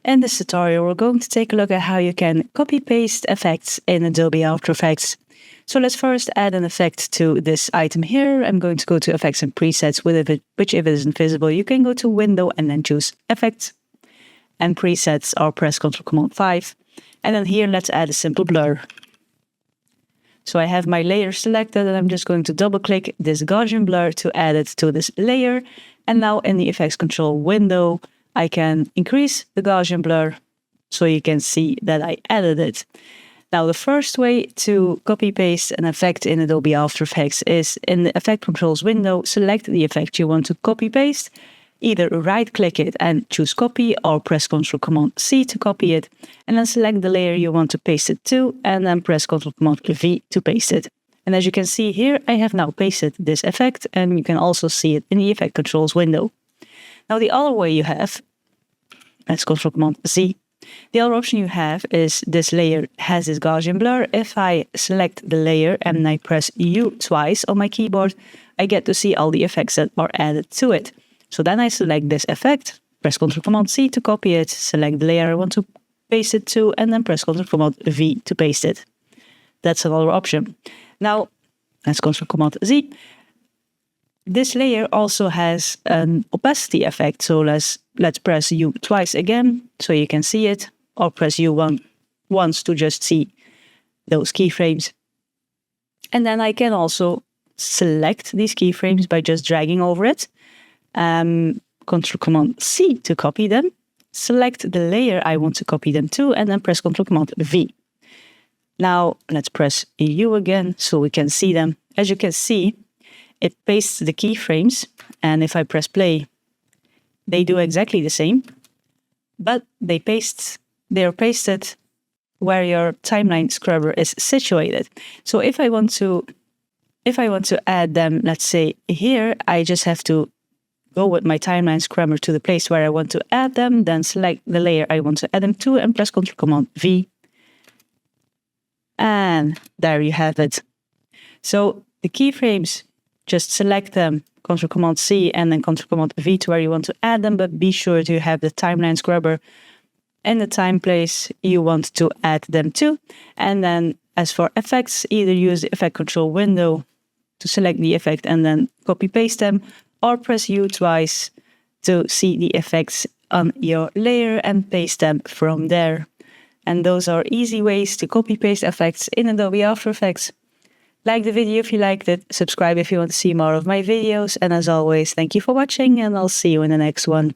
In this tutorial, we're going to take a look at how you can copy-paste effects in Adobe After Effects. So let's first add an effect to this item here. I'm going to go to Effects and Presets, which if it isn't visible, you can go to Window and then choose Effects and Presets, or press Ctrl+Command+5. And then here, let's add a simple blur. So I have my layer selected and I'm just going to double click this Gaussian blur to add it to this layer. And now in the Effects Control window, I can increase the Gaussian blur so you can see that I added it. Now the first way to copy paste an effect in Adobe After Effects is in the Effect Controls window, select the effect you want to copy paste. Either right click it and choose copy, or press Ctrl+Command+C to copy it, and then select the layer you want to paste it to and then press Ctrl+Command+V to paste it. And as you can see here, I have now pasted this effect, and you can also see it in the Effect Controls window. Now the other way you have, let's Ctrl+Command+Z. The other option you have is this layer has this Gaussian blur. If I select the layer and I press U twice on my keyboard, I get to see all the effects that are added to it. So then I select this effect, press Ctrl+Command+C to copy it, select the layer I want to paste it to, and then press Ctrl+Command+V to paste it. That's another option. Now, let's Ctrl+Command+Z. This layer also has an opacity effect, so let's press U twice again so you can see it, or press U once to just see those keyframes. And then I can also select these keyframes by just dragging over it. Ctrl+Command+C to copy them, select the layer I want to copy them to, and then press Ctrl+Command+V. Now let's press U again so we can see them. As you can see, it pastes the keyframes, and if I press play, they do exactly the same, but they are pasted where your timeline scrubber is situated. So if I want to add them, let's say here, I just have to go with my timeline scrubber to the place where I want to add them, then select the layer I want to add them to and press Ctrl+Command+V. And there you have it. So the keyframes, just select them, Ctrl+Command+C and then Ctrl+Command+V to where you want to add them, but be sure to have the timeline scrubber in the time place you want to add them to. And then as for effects, either use the Effect Control window to select the effect and then copy paste them, or press U twice to see the effects on your layer and paste them from there. And those are easy ways to copy paste effects in Adobe After Effects. Like the video if you liked it, subscribe if you want to see more of my videos, and as always, thank you for watching and I'll see you in the next one.